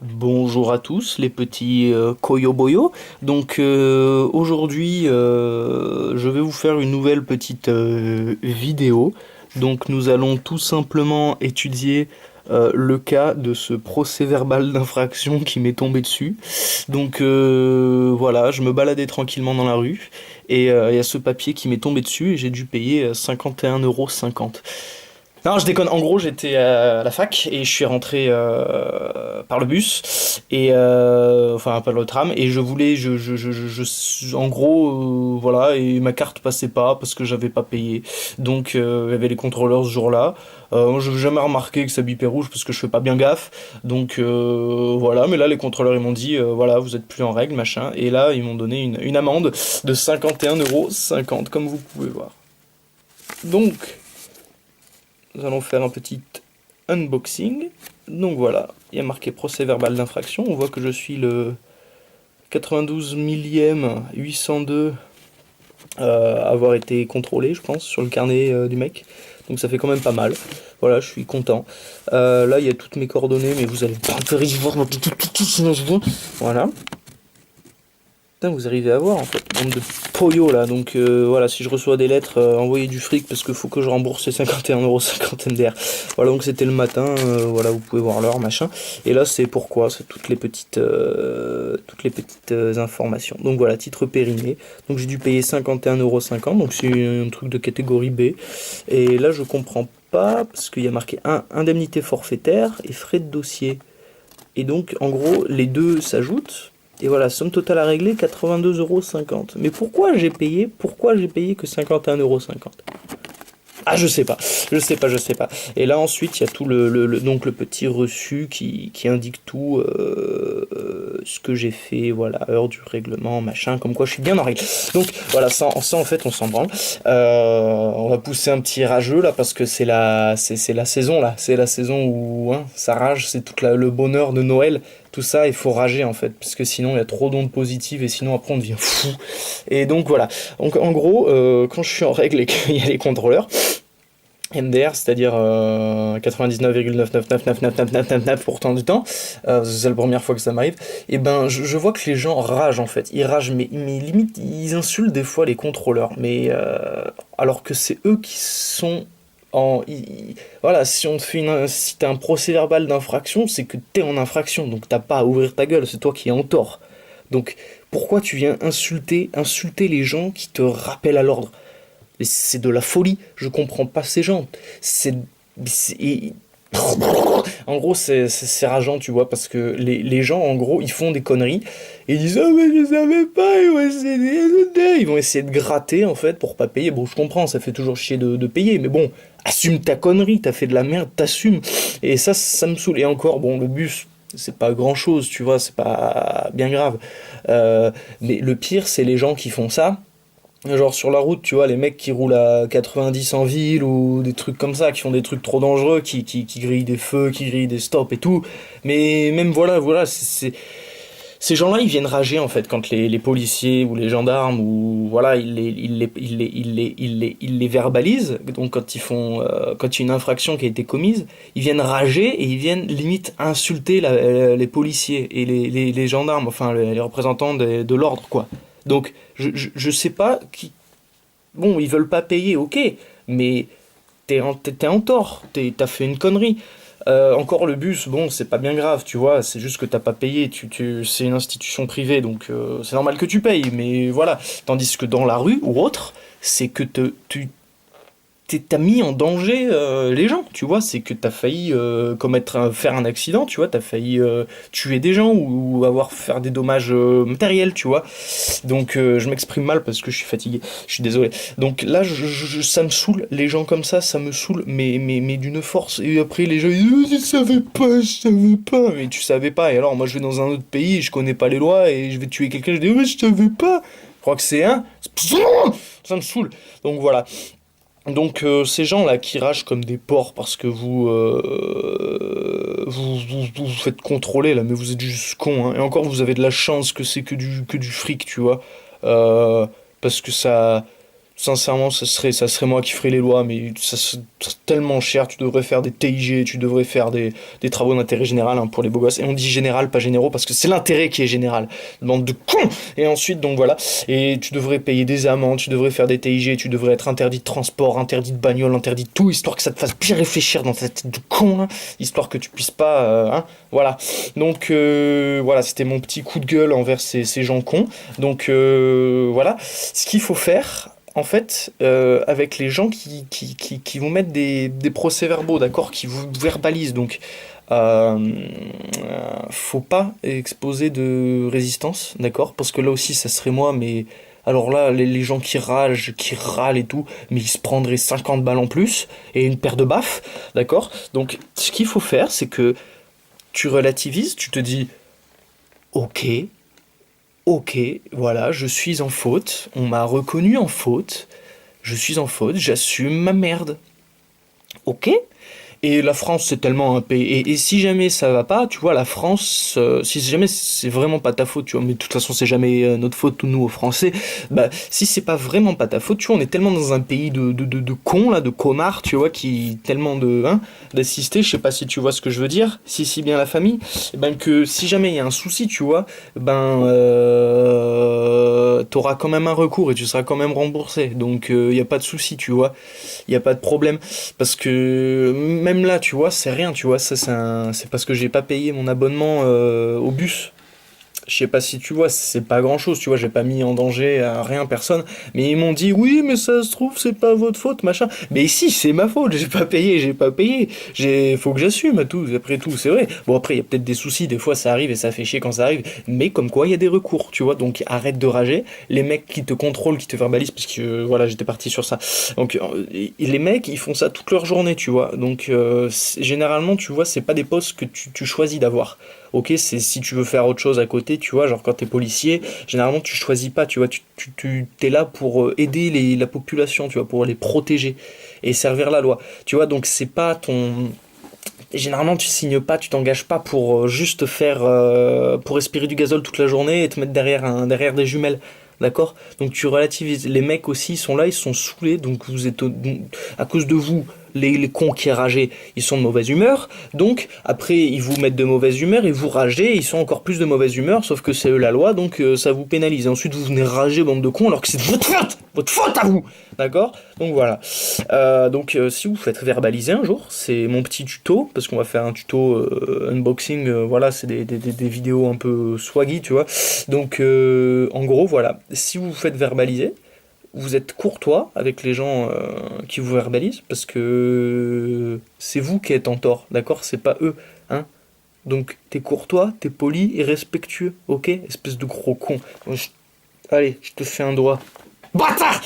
Bonjour à tous les petits Koyo-boyo. Donc aujourd'hui je vais vous faire une nouvelle petite vidéo. Donc nous allons tout simplement étudier le cas de ce procès-verbal d'infraction qui m'est tombé dessus. Donc voilà, je me baladais tranquillement dans la rue et il y a ce papier qui m'est tombé dessus et j'ai dû payer 51,50 €. Non, je déconne. En gros, j'étais à la fac et je suis rentré par le bus et enfin par le tram et je voulais, en gros, voilà, et ma carte passait pas parce que j'avais pas payé. Donc il y avait les contrôleurs ce jour-là. Moi, je n'ai jamais remarqué que ça bipait rouge parce que je fais pas bien gaffe. Donc voilà, mais là les contrôleurs ils m'ont dit voilà, vous êtes plus en règle, machin. Et là ils m'ont donné une amende de 51,50 € comme vous pouvez voir. Donc nous allons faire un petit unboxing. Donc voilà, il y a marqué procès verbal d'infraction. On voit que je suis le 92 millième 802 avoir été contrôlé, je pense, sur le carnet du mec. Donc ça fait quand même pas mal. Voilà, je suis content. Là, il y a toutes mes coordonnées, mais vous allez pas y voir. Voilà. Putain, vous arrivez à voir en fait, bande de poyo là. Donc voilà, si je reçois des lettres, envoyez du fric parce qu'il faut que je rembourse les 51,50 € MDR. Voilà, donc c'était le matin, voilà, vous pouvez voir l'heure, machin. Et là, c'est pourquoi, c'est toutes les petites informations. Donc voilà, titre périmé. Donc j'ai dû payer 51,50 €, donc c'est un truc de catégorie B. Et là, je comprends pas parce qu'il y a marqué indemnité forfaitaire et frais de dossier. Et donc, en gros, les deux s'ajoutent. Et voilà, somme totale à régler, 82,50 €. Mais pourquoi j'ai payé que 51,50 €? Ah, je sais pas. Et là, ensuite, il y a tout donc le petit reçu qui indique tout ce que j'ai fait, voilà, heure du règlement, machin, comme quoi je suis bien en règle. Donc, voilà, ça en fait, on s'en branle. On va pousser un petit rageux, là, parce que c'est la saison, là. C'est la saison où hein, ça rage, c'est tout le bonheur de Noël. Tout ça, il faut rager, en fait, parce que sinon, il y a trop d'ondes positives, et sinon, après, on devient fou. Et donc, voilà. Donc, en gros, quand je suis en règle et qu'il y a les contrôleurs, MDR, c'est-à-dire 99,9999999% du temps, c'est la première fois que ça m'arrive, et ben je vois que les gens ragent en fait, ils ragent, mais limite ils insultent des fois les contrôleurs, mais alors que c'est eux qui sont voilà, si on te fait si t'as un procès verbal d'infraction, c'est que t'es en infraction, donc t'as pas à ouvrir ta gueule, c'est toi qui es en tort. Donc pourquoi tu viens insulter les gens qui te rappellent à l'ordre? C'est de la folie, je comprends pas ces gens. C'est. c'est- En gros, c'est rageant, tu vois, parce que les gens, en gros, ils font des conneries et ils disent ah, mais je savais pas, ils vont essayer de gratter en fait pour pas payer. Bon, je comprends, ça fait toujours chier de payer, mais bon, assume ta connerie, t'as fait de la merde, t'assumes. Et ça me saoule. Et encore, bon, le bus, c'est pas grand chose, tu vois, c'est pas bien grave. Mais le pire, c'est les gens qui font ça. Genre sur la route, tu vois, les mecs qui roulent à 90 en ville ou des trucs comme ça, qui font des trucs trop dangereux, qui grillent des feux, qui grillent des stops et tout. Mais même voilà, ces gens-là, ils viennent rager en fait quand les policiers ou les gendarmes ou voilà, ils les verbalisent. Donc quand il y a une infraction qui a été commise, ils viennent rager et ils viennent limite insulter les policiers et les gendarmes, enfin les représentants de l'ordre quoi. Donc je sais pas qui. Bon, ils veulent pas payer, ok, mais t'es en tort, t'as fait une connerie. Encore le bus, bon, c'est pas bien grave, tu vois, c'est juste que t'as pas payé, c'est une institution privée, donc c'est normal que tu payes, mais voilà. Tandis que dans la rue ou autre, c'est que t'as mis en danger les gens, tu vois, c'est que t'as failli faire un accident, tu vois, t'as failli tuer des gens ou avoir faire des dommages matériels, tu vois. Donc je m'exprime mal parce que je suis fatigué, je suis désolé. Donc là, ça me saoule, les gens comme ça me saoule, mais d'une force. Et après, les gens ils disent je savais pas. Mais tu savais pas, et alors moi je vais dans un autre pays, je connais pas les lois, et je vais tuer quelqu'un, je dis je savais pas. Je crois que c'est un. Ça me saoule. Donc voilà. Donc ces gens-là qui ragent comme des porcs parce que vous faites contrôler là, mais vous êtes juste cons, hein. Et encore vous avez de la chance que c'est que du fric, tu vois. Parce que Sincèrement, ça serait moi qui ferais les lois, mais ça serait tellement cher. Tu devrais faire des TIG, tu devrais faire des travaux d'intérêt général hein, pour les beaux gosses. Et on dit général, pas généraux, parce que c'est l'intérêt qui est général. Bande de cons! Et ensuite, donc voilà. Et tu devrais payer des amendes, tu devrais faire des TIG, tu devrais être interdit de transport, interdit de bagnole, interdit de tout, histoire que ça te fasse bien réfléchir dans ta tête de con, là, histoire que tu puisses pas. Hein, voilà. Donc voilà, c'était mon petit coup de gueule envers ces gens cons. Donc voilà. Ce qu'il faut faire en fait, avec les gens qui vont mettre des procès-verbaux, d'accord, qui vous verbalisent, donc euh, faut pas exposer de résistance, d'accord, parce que là aussi ça serait moi, mais alors là, les gens qui râlent et tout, mais ils se prendraient 50 balles en plus et une paire de baffes, d'accord. Donc ce qu'il faut faire, c'est que tu relativises, tu te dis, ok, ok, voilà, je suis en faute, on m'a reconnu en faute, je suis en faute, j'assume ma merde. Ok? Et la France, c'est tellement un pays. Et si jamais ça va pas, tu vois, la France, si jamais c'est vraiment pas ta faute, tu vois, mais de toute façon, c'est jamais notre faute, tous nous, aux Français, bah, si c'est pas vraiment pas ta faute, tu vois, on est tellement dans un pays de cons, là, de connards, tu vois, qui, tellement hein, d'assister, je sais pas si tu vois ce que je veux dire, si bien la famille, et ben que si jamais il y a un souci, tu vois, ben, t'auras quand même un recours et tu seras quand même remboursé. Donc, il y a pas de souci, tu vois, il y a pas de problème. Parce que même là, tu vois, c'est rien, tu vois, ça c'est parce que j'ai pas payé mon abonnement au bus. Je sais pas si tu vois, c'est pas grand chose, tu vois, j'ai pas mis en danger à rien, personne. Mais ils m'ont dit, oui, mais ça se trouve, c'est pas votre faute, machin. Mais si, c'est ma faute, j'ai pas payé. Faut que j'assume, à tout, après tout, c'est vrai. Bon, après, il y a peut-être des soucis, des fois ça arrive et ça fait chier quand ça arrive. Mais comme quoi, il y a des recours, tu vois, donc arrête de rager. Les mecs qui te contrôlent, qui te verbalisent, parce que, voilà, j'étais parti sur ça. Donc, les mecs, ils font ça toute leur journée, tu vois. Donc, généralement, tu vois, c'est pas des postes que tu choisis d'avoir. Ok, c'est si tu veux faire autre chose à côté, tu vois, genre quand t'es policier, généralement tu choisis pas, tu vois, t'es là pour aider la population, tu vois, pour les protéger et servir la loi, tu vois, donc c'est pas ton... Généralement tu signes pas, tu t'engages pas pour juste faire, pour respirer du gazole toute la journée et te mettre derrière des jumelles. D'accord? Donc tu relativises. Les mecs aussi, ils sont là, ils sont saoulés, donc vous êtes à cause de vous, les cons qui ragez, ils sont de mauvaise humeur. Donc après, ils vous mettent de mauvaise humeur et vous ragez, ils sont encore plus de mauvaise humeur, sauf que c'est eux la loi, donc ça vous pénalise. Et ensuite, vous venez rager, bande de cons, alors que c'est votre faute à vous. D'accord? Donc voilà. Donc si vous faites verbaliser un jour, c'est mon petit tuto, parce qu'on va faire un tuto unboxing, voilà, c'est des vidéos un peu swaggy, tu vois. Donc en gros, voilà, si vous vous faites verbaliser, vous êtes courtois avec les gens qui vous verbalisent, parce que c'est vous qui êtes en tort, d'accord? C'est pas eux, hein? Donc t'es courtois, t'es poli et respectueux, ok? Espèce de gros con. Allez, je te fais un doigt. Bâtard!